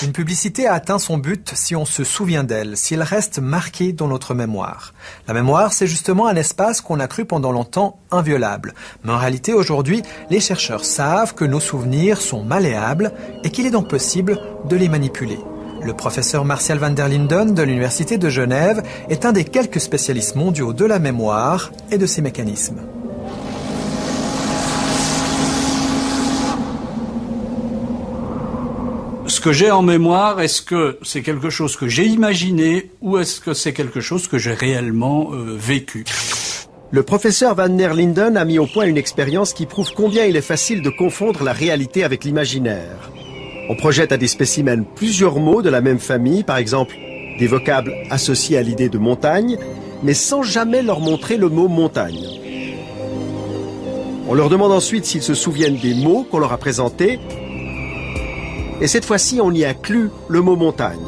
Une publicité a atteint son but si on se souvient d'elle, si elle reste marquée dans notre mémoire. La mémoire, c'est justement un espace qu'on a cru pendant longtemps inviolable. Mais en réalité, aujourd'hui, les chercheurs savent que nos souvenirs sont malléables et qu'il est donc possible de les manipuler. Le professeur Martial van der Linden de l'Université de Genève est un des quelques spécialistes mondiaux de la mémoire et de ses mécanismes. Ce que j'ai en mémoire, est-ce que c'est quelque chose que j'ai imaginé ou est-ce que c'est quelque chose que j'ai réellement vécu ? Le professeur Van der Linden a mis au point une expérience qui prouve combien il est facile de confondre la réalité avec l'imaginaire. On projette à des spécimens plusieurs mots de la même famille, par exemple des vocables associés à l'idée de montagne, mais sans jamais leur montrer le mot montagne. On leur demande ensuite s'ils se souviennent des mots qu'on leur a présentés, et cette fois-ci, on y inclut le mot montagne.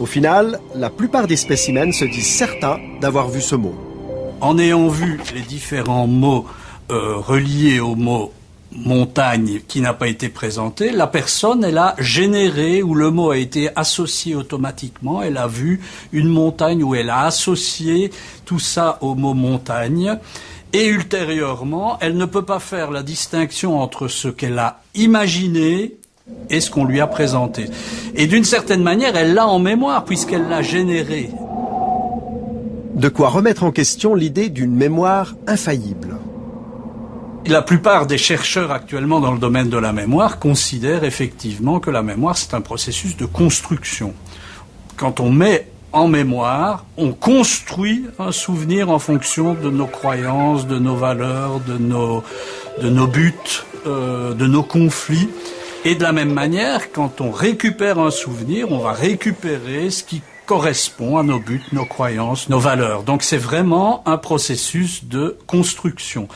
Au final, la plupart des spécimens se disent certains d'avoir vu ce mot. En ayant vu les différents mots reliés au mot montagne qui n'a pas été présenté, la personne, elle a généré, ou le mot a été associé automatiquement, elle a vu une montagne, ou elle a associé tout ça au mot montagne. Et ultérieurement, elle ne peut pas faire la distinction entre ce qu'elle a imaginé et ce qu'on lui a présenté. Et d'une certaine manière, elle l'a en mémoire puisqu'elle l'a généré. De quoi remettre en question l'idée d'une mémoire infaillible. La plupart des chercheurs actuellement dans le domaine de la mémoire considèrent effectivement que la mémoire, c'est un processus de construction. Quand on met en mémoire, on construit un souvenir en fonction de nos croyances, de nos valeurs, de nos buts, de nos conflits. Et de la même manière, quand on récupère un souvenir, on va récupérer ce qui correspond à nos buts, nos croyances, nos valeurs. Donc c'est vraiment un processus de construction.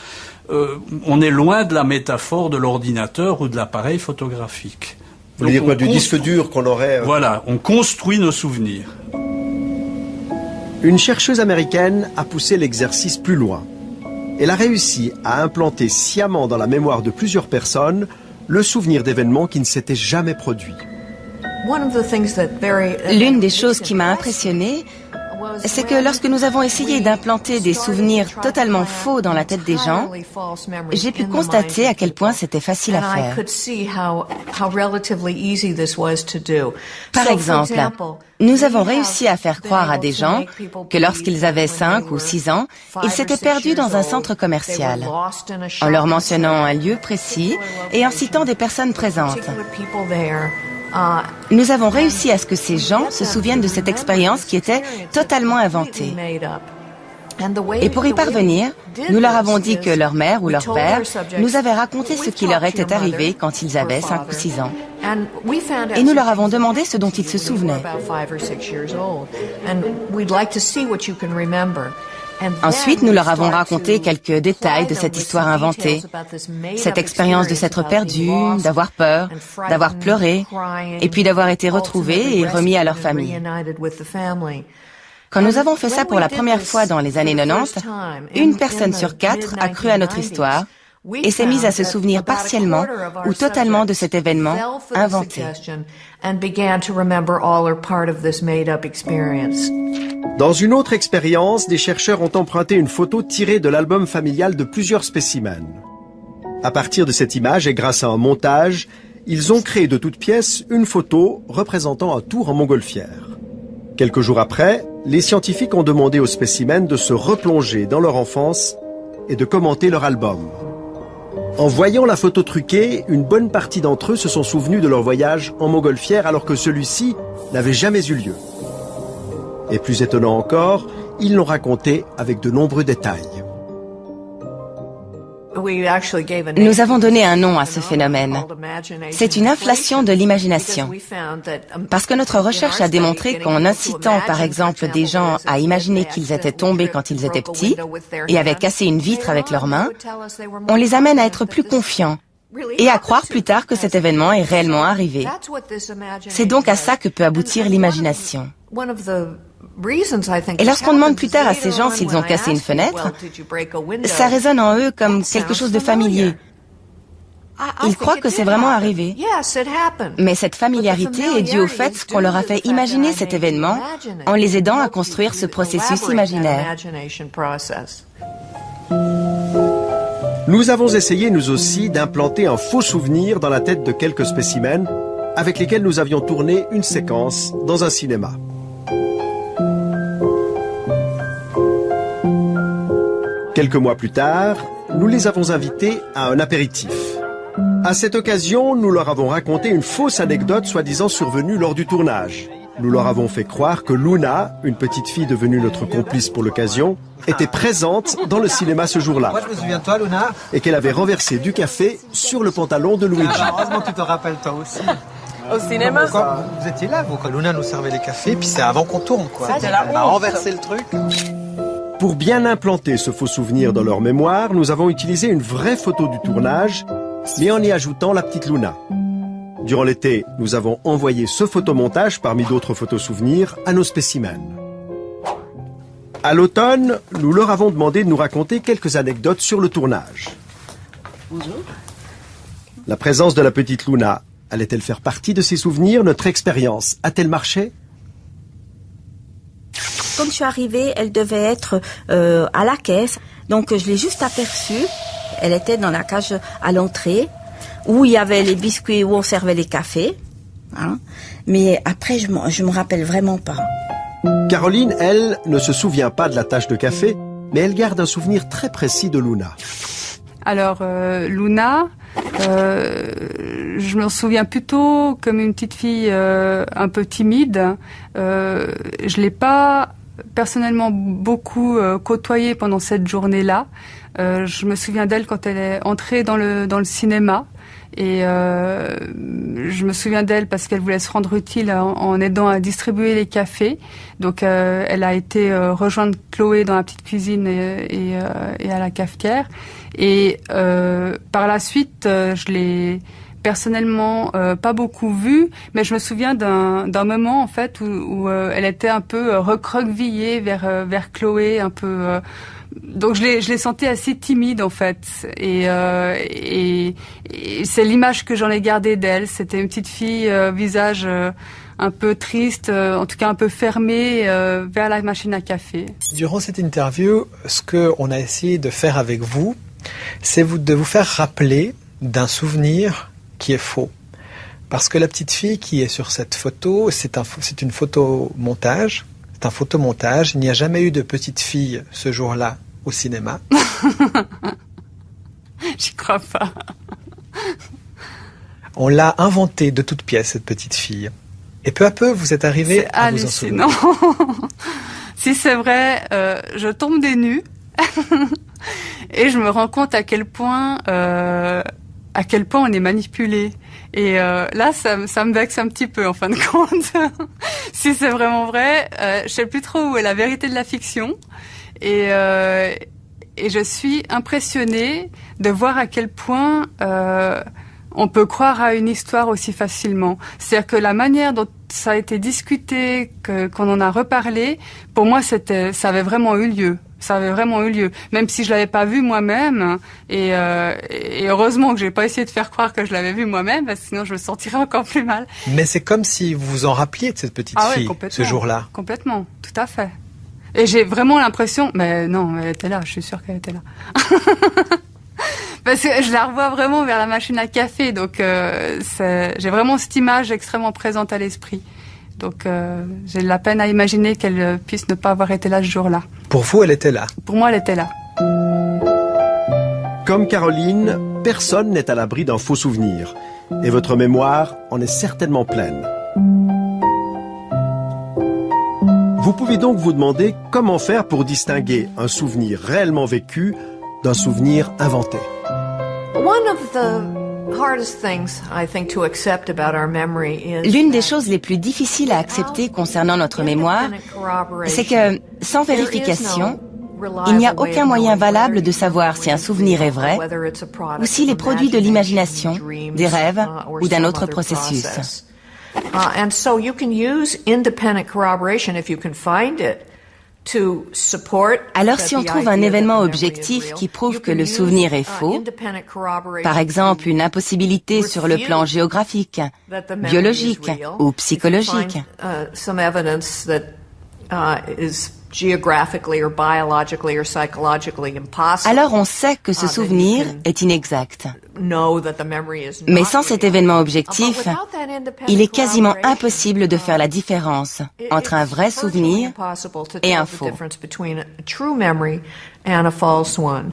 On est loin de la métaphore de l'ordinateur ou de l'appareil photographique. Vous voulez dire quoi, du disque dur qu'on aurait... Voilà, on construit nos souvenirs. Une chercheuse américaine a poussé l'exercice plus loin. Elle a réussi à implanter sciemment dans la mémoire de plusieurs personnes le souvenir d'événements qui ne s'étaient jamais produits. L'une des choses qui m'a impressionnée, c'est que lorsque nous avons essayé d'implanter des souvenirs totalement faux dans la tête des gens, j'ai pu constater à quel point c'était facile à faire. Par exemple, nous avons réussi à faire croire à des gens que lorsqu'ils avaient 5 ou 6 ans, ils s'étaient perdus dans un centre commercial, en leur mentionnant un lieu précis et en citant des personnes présentes. Nous avons réussi à ce que ces gens se souviennent de cette expérience qui était totalement inventée. Et pour y parvenir, nous leur avons dit que leur mère ou leur père nous avait raconté ce qui leur était arrivé quand ils avaient 5 ou 6 ans. Et nous leur avons demandé ce dont ils se souvenaient. Ensuite, nous leur avons raconté quelques détails de cette histoire inventée, cette expérience de s'être perdu, d'avoir peur, d'avoir pleuré, et puis d'avoir été retrouvés et remis à leur famille. Quand nous avons fait ça pour la première fois dans les années 90, une personne sur 4 a cru à notre histoire et s'est mise à se souvenir partiellement ou totalement de cet événement inventé. Dans une autre expérience, des chercheurs ont emprunté une photo tirée de l'album familial de plusieurs spécimens. À partir de cette image et grâce à un montage, ils ont créé de toutes pièces une photo représentant un tour en montgolfière. Quelques jours après, les scientifiques ont demandé aux spécimens de se replonger dans leur enfance et de commenter leur album. En voyant la photo truquée, une bonne partie d'entre eux se sont souvenus de leur voyage en montgolfière alors que celui-ci n'avait jamais eu lieu. Et plus étonnant encore, ils l'ont raconté avec de nombreux détails. Nous avons donné un nom à ce phénomène. C'est une inflation de l'imagination. Parce que notre recherche a démontré qu'en incitant par exemple des gens à imaginer qu'ils étaient tombés quand ils étaient petits et avaient cassé une vitre avec leurs mains, on les amène à être plus confiants et à croire plus tard que cet événement est réellement arrivé. C'est donc à ça que peut aboutir l'imagination. Et lorsqu'on demande plus tard à ces gens s'ils ont cassé une fenêtre, ça résonne en eux comme quelque chose de familier. Ils croient que c'est vraiment arrivé. Mais cette familiarité est due au fait qu'on leur a fait imaginer cet événement en les aidant à construire ce processus imaginaire. Nous avons essayé, nous aussi, d'implanter un faux souvenir dans la tête de quelques spécimens avec lesquels nous avions tourné une séquence dans un cinéma. Quelques mois plus tard, nous les avons invités à un apéritif. À cette occasion, nous leur avons raconté une fausse anecdote soi-disant survenue lors du tournage. Nous leur avons fait croire que Luna, une petite fille devenue notre complice pour l'occasion, était présente dans le cinéma ce jour-là. Moi, je me souviens de toi, Luna. Et qu'elle avait renversé du café sur le pantalon de Luigi. Heureusement que tu te rappelles toi aussi. Au cinéma? Vous étiez là, vous, quand Luna nous servait les cafés, puis c'est avant qu'on tourne, quoi. Elle a renversé le truc. Pour bien implanter ce faux souvenir dans leur mémoire, nous avons utilisé une vraie photo du tournage, mais en y ajoutant la petite Luna. Durant l'été, nous avons envoyé ce photomontage parmi d'autres photos souvenirs à nos spécimens. À l'automne, nous leur avons demandé de nous raconter quelques anecdotes sur le tournage. Bonjour. La présence de la petite Luna, allait-elle faire partie de ces souvenirs? Notre expérience a-t-elle marché? Quand je suis arrivée, elle devait être à la caisse. Donc je l'ai juste aperçue. Elle était dans la cage à l'entrée, où il y avait les biscuits, où on servait les cafés. Hein. Mais après, je me rappelle vraiment pas. Caroline, elle, ne se souvient pas de la tache de café, mais elle garde un souvenir très précis de Luna. Alors, Luna, je me souviens plutôt comme une petite fille un peu timide. Je l'ai pas personnellement beaucoup côtoyée pendant cette journée-là. Je me souviens d'elle quand elle est entrée dans le cinéma. Et je me souviens d'elle parce qu'elle voulait se rendre utile en aidant à distribuer les cafés. Donc elle a été rejoindre Chloé dans la petite cuisine et à la cafetière. Et par la suite, je l'ai personnellement pas beaucoup vue, mais je me souviens d'un moment en fait où elle était un peu recroquevillée vers Chloé, un peu. Donc je l'ai sentie assez timide en fait, et c'est l'image que j'en ai gardée d'elle. C'était une petite fille, visage un peu triste, en tout cas un peu fermé vers la machine à café. Durant cette interview, ce qu'on a essayé de faire avec vous, c'est de vous faire rappeler d'un souvenir qui est faux. Parce que la petite fille qui est sur cette photo, c'est une photomontage. C'est un photomontage. Il n'y a jamais eu de petite fille ce jour-là au cinéma. J'y crois pas. On l'a inventée de toutes pièces, cette petite fille. Et peu à peu, vous êtes arrivé à vous en souvenir. Si c'est vrai, je tombe des nues et je me rends compte à quel point on est manipulé. Et là, ça me vexe un petit peu, en fin de compte. Si c'est vraiment vrai, je sais plus trop où est la vérité de la fiction. Et je suis impressionnée de voir à quel point on peut croire à une histoire aussi facilement. C'est-à-dire que la manière dont ça a été discuté, qu'on en a reparlé, pour moi, ça avait vraiment eu lieu. Ça avait vraiment eu lieu, même si je l'avais pas vu moi-même. Et heureusement que j'ai pas essayé de faire croire que je l'avais vu moi-même, parce que sinon je me sentirais encore plus mal. Mais c'est comme si vous vous en rappeliez de cette petite fille ce jour-là. Complètement, tout à fait. Et j'ai vraiment l'impression, mais non, elle était là, je suis sûre qu'elle était là. Parce que je la revois vraiment vers la machine à café, donc j'ai vraiment cette image extrêmement présente à l'esprit. Donc j'ai de la peine à imaginer qu'elle puisse ne pas avoir été là ce jour-là. Pour vous, elle était là? Pour moi, elle était là. Comme Caroline, personne n'est à l'abri d'un faux souvenir. Et votre mémoire en est certainement pleine. Vous pouvez donc vous demander comment faire pour distinguer un souvenir réellement vécu d'un souvenir inventé. L'une des choses les plus difficiles à accepter concernant notre mémoire, c'est que, sans vérification, il n'y a aucun moyen valable de savoir si un souvenir est vrai ou s'il est produit de l'imagination, des rêves ou d'un autre processus. Alors si on trouve un événement objectif qui prouve que le souvenir est faux, par exemple une impossibilité sur le plan géographique, biologique ou psychologique, alors on sait que ce souvenir est inexact. Mais sans cet événement objectif, il est quasiment impossible de faire la différence entre un vrai souvenir et un faux.